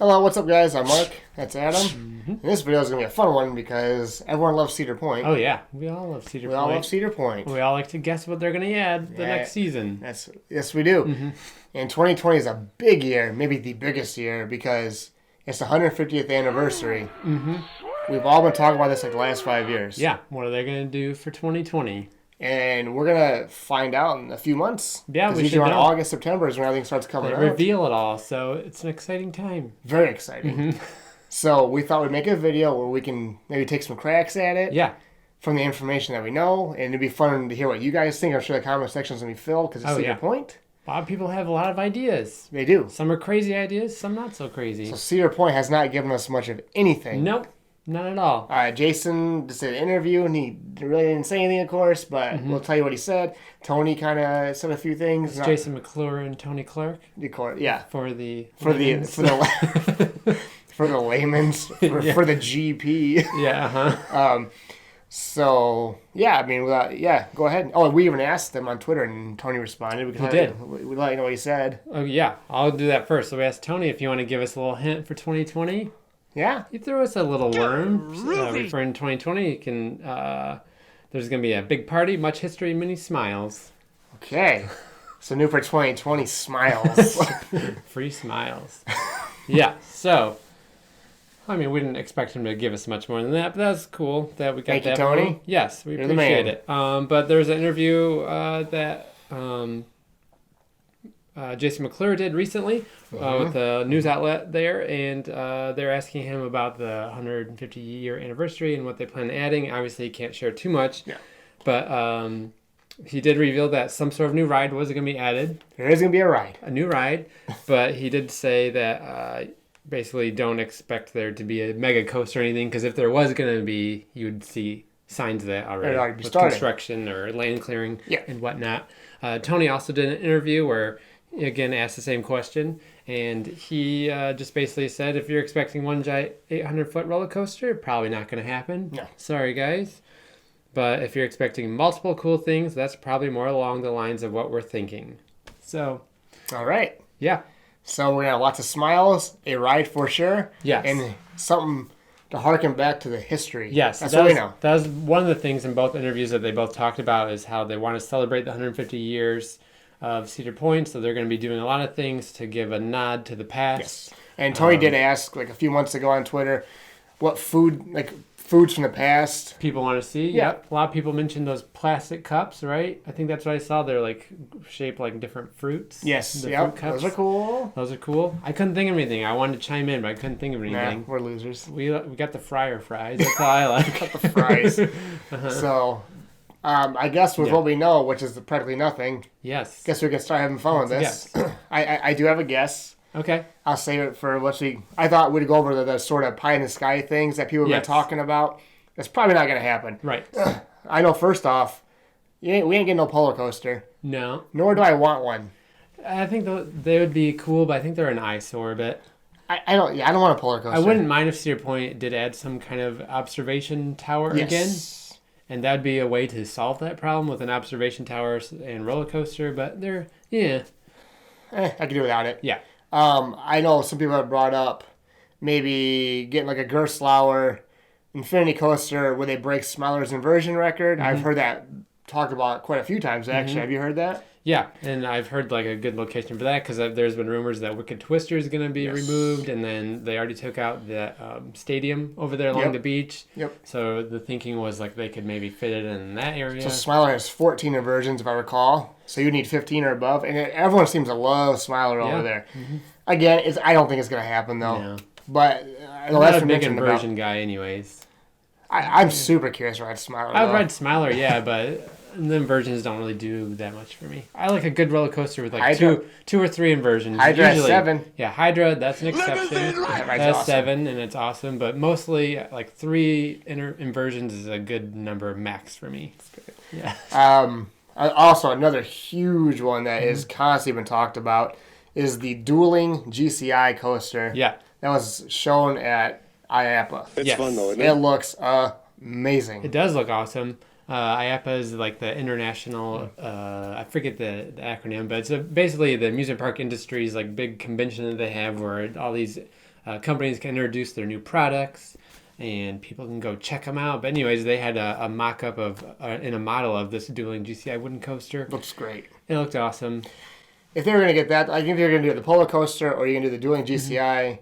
Hello, what's up, guys? I'm Mark. That's Adam. And this video is going to be a fun one because everyone loves Cedar Point. Oh, yeah. We all love Cedar Point. We all love Cedar Point. We all like to guess what they're going to add the next season. Yes, we do. And 2020 is a big year, maybe the biggest year, because it's the 150th anniversary. We've all been talking about this like the last 5 years. Yeah. What are they going to do for 2020? And we're going to find out in a few months. Yeah, we should usually around know. August, September is when everything starts coming out. Reveal it all, so it's an exciting time. Very exciting. So we thought we'd make a video where we can maybe take some cracks at it. Yeah. From the information that we know. And it'd be fun to hear what you guys think. I'm sure the comment section's going to be filled because it's Cedar Point. A lot of people have a lot of ideas. They do. Some are crazy ideas, some not so crazy. So Cedar Point has not given us much of anything. Nope. Not at all. All right, Jason just did an interview, and he really didn't say anything, of course, but we'll tell you what he said. Tony kind of said a few things. It's Jason McClure and Tony Clark. Yeah. For the for the layman's, for the GP. Yeah. So yeah, I mean, go ahead. Oh, we even asked them on Twitter, and Tony responded. He did. We let you know what he said. Oh yeah, I'll do that first. So we asked Tony if you want to give us a little hint for 2020. Yeah. He threw us a little worm referring to 2020. You can, there's going to be a big party, much history, many smiles. Okay. So new for 2020, smiles. Free smiles. Yeah. So, I mean, we didn't expect him to give us much more than that, but that's cool that we got Thank that. you, Tony. Yes, we You're appreciate it. But there's an interview that Jason McClure did recently with a news outlet there, and they're asking him about the 150-year anniversary and what they plan on adding. Obviously, he can't share too much, but he did reveal that some sort of new ride was going to be added. There is going to be a ride. A new ride, but he did say that basically don't expect there to be a mega coaster or anything, because if there was going to be, you would see signs of that already with construction or land clearing and whatnot. Tony also did an interview where again asked the same question, and he just basically said if you're expecting one giant 800-foot roller coaster, probably not going to happen. No. Sorry guys, but if you're expecting multiple cool things, that's probably more along the lines of what we're thinking. So all right, so we're gonna have lots of smiles, a ride for sure, and something to harken back to the history. Yes, that's what we know. That was one of the things in both interviews that they both talked about, is how they want to celebrate the 150 years of Cedar Point, so they're going to be doing a lot of things to give a nod to the past. Yes. And Tony did ask like a few months ago on Twitter what foods from the past people want to see. Yep. A lot of people mentioned those plastic cups, right? I think that's what I saw. They're like shaped like different fruits. Yes. Fruit cups. Those are cool. Those are cool. I couldn't think of anything. I wanted to chime in, but I couldn't think of anything. Nah, we're losers. We got the fryer fries. That's all I like. Got the fries. So I guess with what we know, which is practically nothing. Yes. Guess we can start having fun with this. Yes. I do have a guess. Okay. I'll save it for I thought we'd go over the sort of pie in the sky things that people have been talking about. That's probably not going to happen. Right. I know. First off, we ain't getting no polar coaster. No. Nor do I want one. I think they would be cool, but I think they're an eyesore a bit. I don't want a polar coaster. I wouldn't mind if Cedar Point did add some kind of observation tower again. And that'd be a way to solve that problem with an observation tower and roller coaster, but they're, I could do without it. Yeah. I know some people have brought up maybe getting like a Gerstlauer Infinity Coaster where they break Smiler's inversion record. I've heard that talked about quite a few times, actually. Have you heard that? Yeah, and I've heard like a good location for that, because there's been rumors that Wicked Twister is going to be removed, and then they already took out the stadium over there along the beach. Yep. So the thinking was like they could maybe fit it in that area. So Smiler has 14 inversions, if I recall. So you need 15 or above, and everyone seems to love Smiler over there. Again, I don't think it's going to happen though. No. But I'm not a big inversion guy, anyways. I'm super curious to ride Smiler. I'd ride Smiler, but the inversions don't really do that much for me. I like a good roller coaster with like two or three inversions. Hydra usually, 7. Yeah, Hydra, that's an exception. That's awesome. 7, and it's awesome. But mostly, like 3 inversions is a good number max for me. Yeah. Also, another huge one that is constantly been talked about is the dueling GCI coaster. Yeah. That was shown at IAAPA. It's fun though, isn't it? It looks amazing. It does look awesome. IAAPA is like the international, I forget the acronym, but it's basically the amusement park industry's like big convention that they have where all these companies can introduce their new products, and people can go check them out. But anyways, they had a mock-up of and a model of this dueling GCI wooden coaster. Looks great. It looked awesome. If they were going to get that, I think they're going to do the Polar Coaster, or you're going to do the dueling GCI,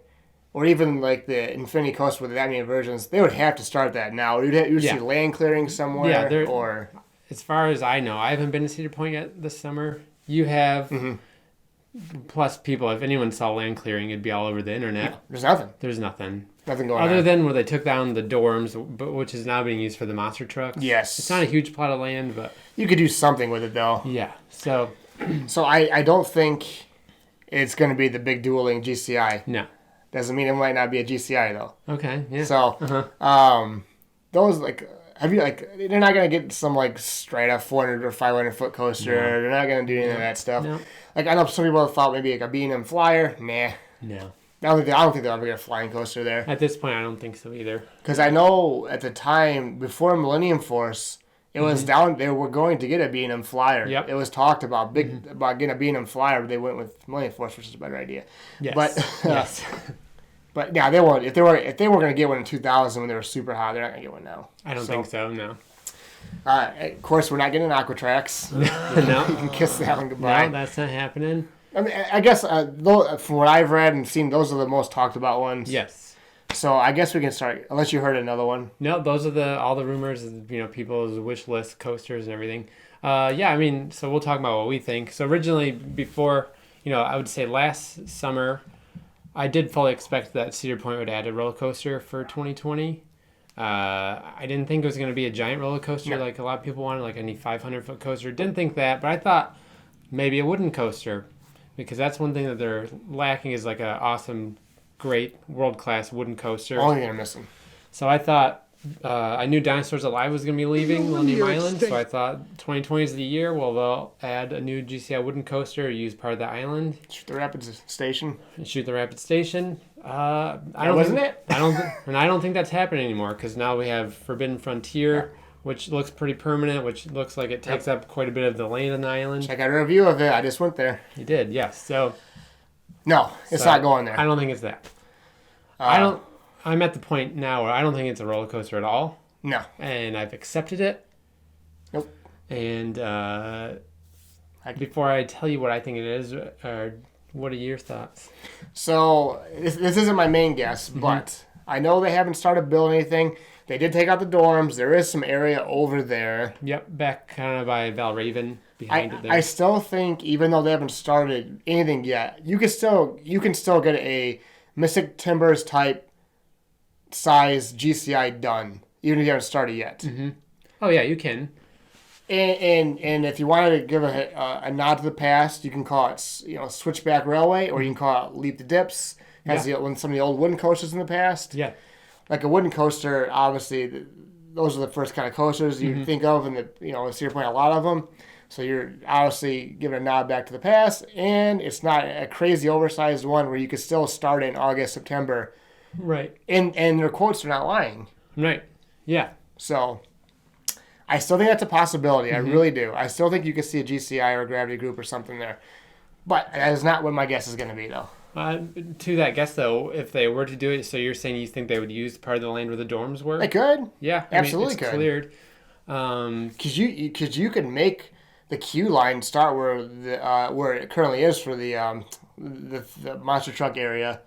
or even like the Infinity Coaster with that many versions. They would have to start that now. You'd see land clearing somewhere, or as far as I know, I haven't been to Cedar Point yet this summer. You have. Plus, people, if anyone saw land clearing, it'd be all over the internet. Yeah, there's nothing. There's nothing. Nothing going on. Other than where they took down the dorms, which is now being used for the monster trucks. Yes. It's not a huge plot of land, but... You could do something with it, though. Yeah, so... So I don't think it's going to be the big dueling GCI. No. Doesn't mean it might not be a GCI, though. Okay, yeah. So, those, like... they're not going to get some, like, straight up 400 or 500 foot coaster. No. They're not going to do any of that stuff. No. Like, I know some people thought maybe like a B&M Flyer. Nah. No. I don't think they'll ever get a flying coaster there. At this point, I don't think so either. Because I know at the time, before Millennium Force, it was down, they were going to get a B&M Flyer. Yep. It was talked about about getting a B&M Flyer, but they went with Millennium Force, which is a better idea. Yes. But, yes. But yeah, they won't. If they were going to get one in 2000 when they were super hot, they're not going to get one now. I don't think so, no. Of course, we're not getting Aquatrax. No. You can kiss that one goodbye. No, that's not happening. I mean, I guess from what I've read and seen, those are the most talked about ones. Yes. So I guess we can start, unless you heard another one. No, those are all the rumors, people's wish list coasters and everything. Yeah, I mean, so we'll talk about what we think. So originally, before, I would say last summer, I did fully expect that Cedar Point would add a roller coaster for 2020. I didn't think it was going to be a giant roller coaster like a lot of people wanted, like any 500-foot coaster. Didn't think that, but I thought maybe a wooden coaster, because that's one thing that they're lacking is like an awesome, great, world-class wooden coaster. Only thing I'm missing. So I thought, I knew Dinosaurs Alive was going to be leaving Millennium Island, so I thought 2020 is the year. Well, they'll add a new GCI wooden coaster, use part of the island. Shoot the Rapids Station. I don't think that's happening anymore, because now we have Forbidden Frontier, which looks pretty permanent, which looks like it takes up quite a bit of the land on the island. Check out a review of it. I just went there. You did, yes. So no, it's not going there. I don't think it's that. I'm at the point now where I don't think it's a roller coaster at all. No. And I've accepted it. Nope. And before I tell you what I think it is, what are your thoughts? So this isn't my main guess, but I know they haven't started building anything. They did take out the dorms. There is some area over there. Yep, back kind of by Valraven behind it there. I still think, even though they haven't started anything yet, you can still get a Mystic Timbers type size GCI done, even if you haven't started yet. Mm-hmm. Oh yeah, you can. And if you wanted to give a nod to the past, you can call it Switchback Railway, or you can call it Leap the Dips. Has some of the old wooden coasters in the past. Yeah. Like a wooden coaster, obviously, those are the first kind of coasters you think of, and Cedar Point, a lot of them. So you're obviously giving a nod back to the past, and it's not a crazy oversized one where you could still start in August, September. Right. And their quotes are not lying. Right. Yeah. So I still think that's a possibility. I really do. I still think you could see a GCI or a Gravity Group or something there. But that is not what my guess is going to be, though. To that guess, though, if they were to do it, so you're saying you think they would use part of the land where the dorms were? They could. Yeah. Absolutely it's could. Cleared. Because you could make the queue line start where it currently is for the monster truck area.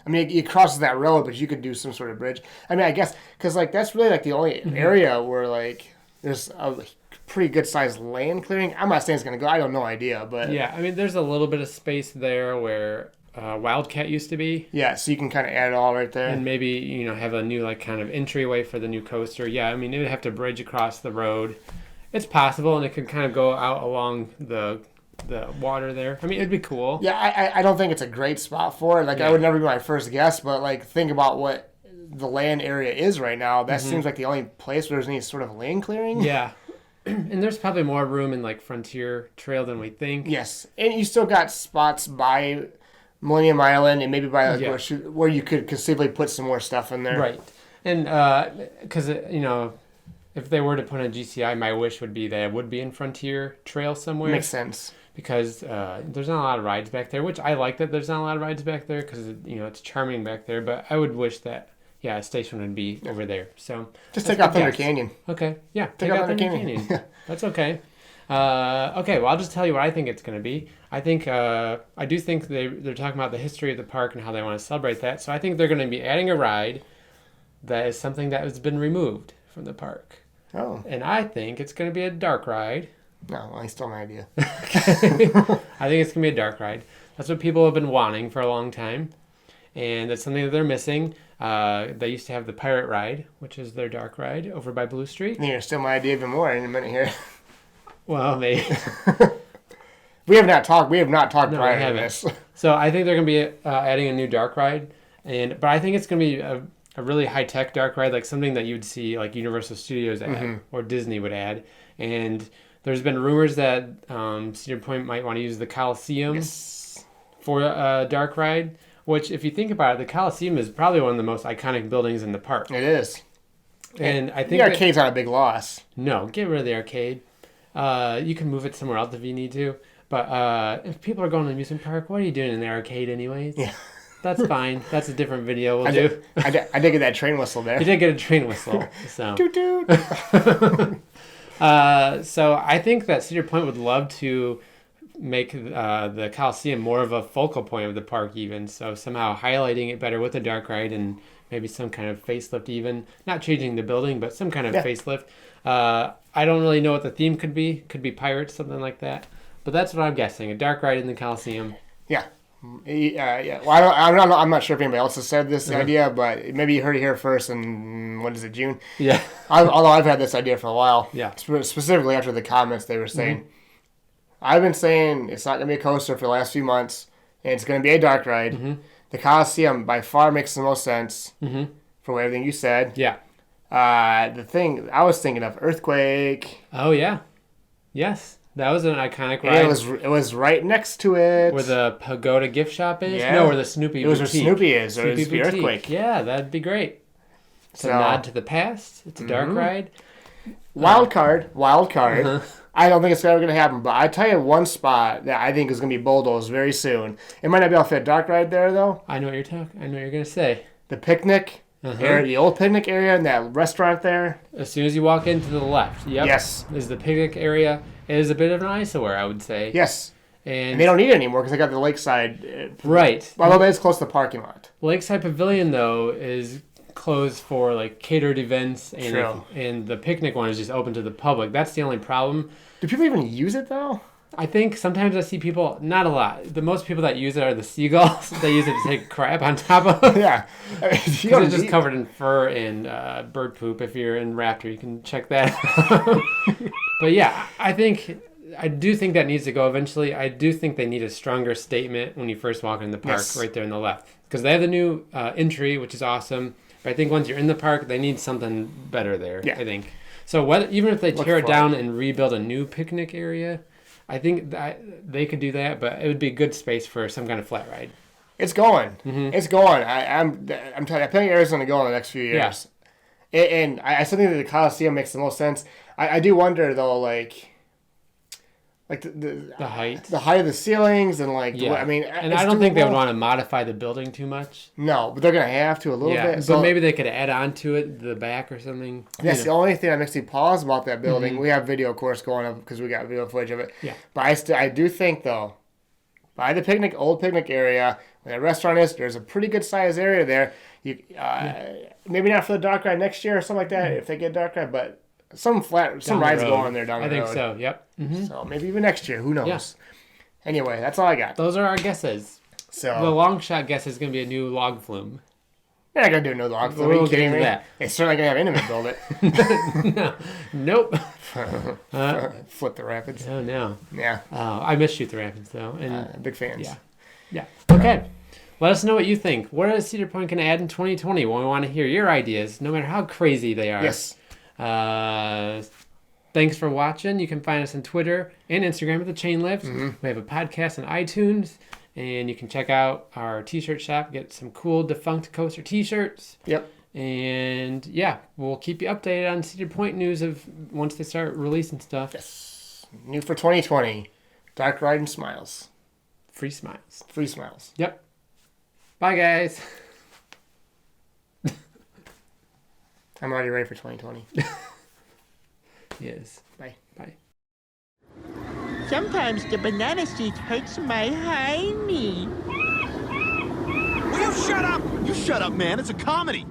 I mean, it crosses that road, but you could do some sort of bridge. I mean, I guess, because that's really the only area where there's a pretty good sized land clearing. I'm not saying it's going to go. I have no idea, but yeah, I mean, there's a little bit of space there where Wildcat used to be. Yeah, so you can kind of add it all right there, and maybe have a new kind of entryway for the new coaster. Yeah, I mean, it would have to bridge across the road. It's possible, and it could kind of go out along the water there. I mean, it'd be cool. Yeah, I don't think it's a great spot for it. I would never be my first guess, but think about what the land area is right now. That seems like the only place where there's any sort of land clearing. Yeah. And there's probably more room in Frontier Trail than we think. Yes. And you still got spots by Millennium Island and maybe by where you could conceivably put some more stuff in there. Right. And because if they were to put in a GCI, my wish would be that it would be in Frontier Trail somewhere. Makes sense. Because there's not a lot of rides back there, which I like that there's not a lot of rides back there because, it's charming back there. But I would wish that, a station would be over there. So just take out Thunder Canyon. Okay. Yeah. Take out Thunder Canyon. That's okay. Okay. Well, I'll just tell you what I think it's going to be. I think I do think they're talking about the history of the park and how they want to celebrate that. So I think they're going to be adding a ride that is something that has been removed from the park. Oh. And I think it's going to be a dark ride. No, I still have no idea. I think it's going to be a dark ride. That's what people have been wanting for a long time. And that's something that they're missing. They used to have the pirate ride, which is their dark ride over by Blue Street. You're going to steal my idea even more in a minute here. Well, maybe. We have not talked prior to this. So I think they're going to be adding a new dark ride. But I think it's going to be a really high-tech dark ride, like something that you would see like Universal Studios add or Disney would add. And there's been rumors that Cedar Point might want to use the Coliseum for a dark ride, which, if you think about it, the Coliseum is probably one of the most iconic buildings in the park. It is. And I think the arcade's not a big loss. No, get rid of the arcade. You can move it somewhere else if you need to. But if people are going to the amusement park, what are you doing in the arcade anyways? Yeah. That's fine. That's a different video we'll do. I did get that train whistle there. You did get a train whistle. So. Toot toot. So I think that Cedar Point would love to make the Coliseum more of a focal point of the park even. So somehow highlighting it better with a dark ride and maybe some kind of facelift even. Not changing the building, but some kind of facelift. I don't really know what the theme could be. Could be pirates, something like that. But that's what I'm guessing. A dark ride in the Coliseum. Yeah. Yeah. Well, I'm not sure if anybody else has said this idea, but maybe you heard it here first. And what is it, June? Yeah. Although I've had this idea for a while. Yeah. Specifically after the comments they were saying. I've been saying it's not going to be a coaster for the last few months, and it's going to be a dark ride. The Coliseum by far makes the most sense from everything you said. Yeah. The thing I was thinking of, Earthquake. Oh yeah. Yes. That was an iconic ride. It was right next to it. Where the Pagoda gift shop is? Yeah. No, where the Snoopy It was boutique. where Snoopy is. Snoopy It was the boutique. Earthquake. Yeah, that'd be great. It's a nod to the past. It's a dark ride. Wild card. I don't think it's ever going to happen, but I tell you one spot that I think is going to be bulldozed very soon. It might not be able to fit a dark ride there, though. I know what you're going to say. The picnic area, the old picnic area, and that restaurant there. As soon as you walk into the left, yes, is the picnic area. It is a bit of an eyesore, I would say. Yes. And they don't need it anymore because they got the lakeside. Right. Although it's close to the parking lot. Lakeside Pavilion, though, is closed for like catered events, and the picnic one is just open to the public. That's the only problem. Do people even use it, though? I think sometimes I see people, not a lot. The most people that use it are the seagulls. They use it to take crap on top of. Yeah. Because it's just covered in fur and bird poop. If you're in Raptor, you can check that out. But yeah, I do think that needs to go eventually. I do think they need a stronger statement when you first walk in the park, right there on the left. Because they have the new entry, which is awesome. But I think once you're in the park, they need something better there, I think. So even if they tear it down and rebuild a new picnic area, I think that they could do that, but it would be a good space for some kind of flat ride. It's going. It's going. I'm telling you, I think Arizona's going to go in the next few years. Yeah. And I still think that the Coliseum makes the most sense. I do wonder, though, like the height. The height of the ceilings and I don't think they would want to modify the building too much. No, but they're going to have to a little bit. So maybe they could add on to it, the back or something. That's the only thing that makes me pause about that building. We have video, of course, going up because we got video footage of it. Yeah. But I do think, though, by the old picnic area, where that restaurant is, there's a pretty good size area there. Maybe not for the dark ride next year or something like that, if they get dark ride, but some rides going on there down the road. I think so, yep. So maybe even next year, who knows? Yeah. Anyway, that's all I got. Those are our guesses. So the long shot guess is going to be a new log flume. They're not going to do a new log flume. We'll get into that. They're certainly going to have Intimate build it. No. Nope. Flip the Rapids. Oh, no. Yeah. I miss Shoot the Rapids, though. And big fans. Yeah. Okay. Let us know what you think. What is Cedar Point going to add in 2020? Well, we want to hear your ideas, no matter how crazy they are. Yes. Thanks for watching. You can find us on Twitter and Instagram at The Chain Lift. We have a podcast on iTunes, and you can check out our t-shirt shop, get some cool Defunct Coaster t-shirts. Yep. And yeah, we'll keep you updated on Cedar Point news of once they start releasing stuff. Yes. New for 2020. Dark Ride and Smiles. Free smiles. Free smiles. Yep. Bye, guys. I'm already ready for 2020. Yes. Bye. Bye. Sometimes the banana seeds hurts my hiney. Will you shut up? You shut up, man. It's a comedy.